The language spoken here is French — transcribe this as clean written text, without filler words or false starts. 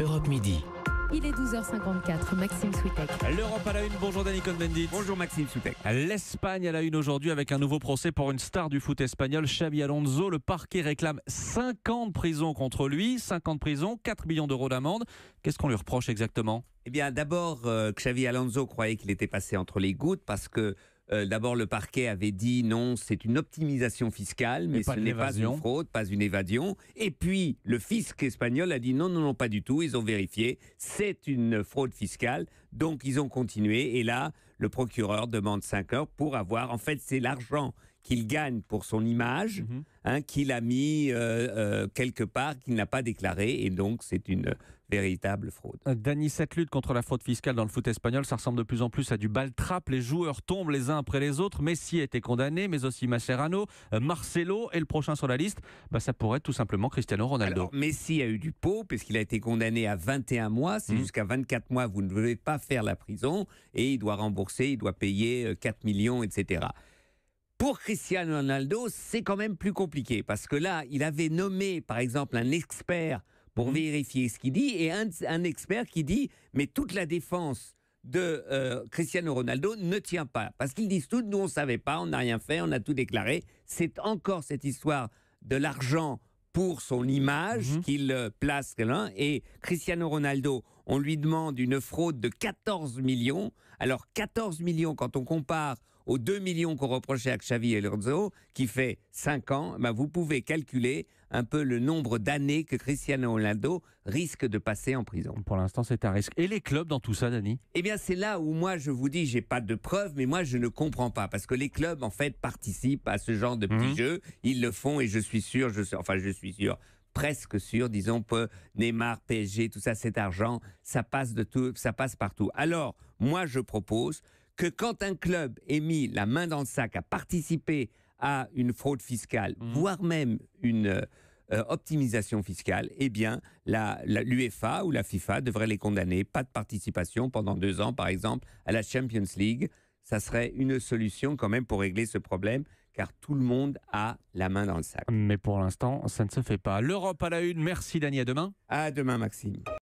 Europe Midi. Il est 12h54, Maxime Switek. L'Europe à la une, bonjour Dani Cohn-Bendit. Bonjour Maxime Soutek. L'Espagne à la une aujourd'hui avec un nouveau procès pour une star du foot espagnol, Xabi Alonso. Le parquet réclame 5 ans de prison contre lui, 5 ans de prison, 4 millions d'euros d'amende. Qu'est-ce qu'on lui reproche exactement ? Eh bien d'abord, Xabi Alonso croyait qu'il était passé entre les gouttes parce que d'abord le parquet avait dit non, c'est une optimisation fiscale, mais ce n'est pas une fraude, pas une évasion. Et puis le fisc espagnol a dit non, pas du tout, ils ont vérifié, c'est une fraude fiscale, donc ils ont continué. Et là, le procureur demande 5 heures pour avoir, en fait c'est l'argent qu'il gagne pour son image, qu'il a mis quelque part, qu'il n'a pas déclaré, et donc c'est une véritable fraude. Dani, cette lutte contre la fraude fiscale dans le foot espagnol, ça ressemble de plus en plus à du ball-trap. Les joueurs tombent les uns après les autres. Messi a été condamné, mais aussi Mascherano, Marcelo, et le prochain sur la liste, ça pourrait être tout simplement Cristiano Ronaldo. Alors, Messi a eu du pot, puisqu'il a été condamné à 21 mois. C'est jusqu'à 24 mois, vous ne devez pas faire la prison, et il doit rembourser, il doit payer 4 millions, etc. Pour Cristiano Ronaldo, c'est quand même plus compliqué, parce que là, il avait nommé, par exemple, un expert pour vérifier ce qu'il dit, et un expert qui dit, mais toute la défense de Cristiano Ronaldo ne tient pas, parce qu'ils disent tout, nous on ne savait pas, on n'a rien fait, on a tout déclaré. C'est encore cette histoire de l'argent pour son image qu'il place là, et Cristiano Ronaldo, on lui demande une fraude de 14 millions. Alors 14 millions, quand on compare aux 2 millions qu'on reprochait à Xabi Alonso, qui fait 5 ans, vous pouvez calculer un peu le nombre d'années que Cristiano Ronaldo risque de passer en prison. Pour l'instant, c'est un risque. Et les clubs dans tout ça, Dani ? Eh bien, c'est là où moi, je vous dis, j'ai pas de preuves, mais moi, je ne comprends pas. Parce que les clubs, en fait, participent à ce genre de petits jeux. Ils le font et je suis sûr, presque sûr, disons, que Neymar, PSG, tout ça, cet argent, ça passe partout. Alors, moi, je propose que quand un club est mis la main dans le sac à participer à une fraude fiscale, voire même une optimisation fiscale, eh bien, l'UEFA ou la FIFA devrait les condamner. Pas de participation pendant 2 ans, par exemple, à la Champions League. Ça serait une solution quand même pour régler ce problème, car tout le monde a la main dans le sac. Mais pour l'instant, ça ne se fait pas. L'Europe à la une, merci Dani, à demain. À demain, Maxime.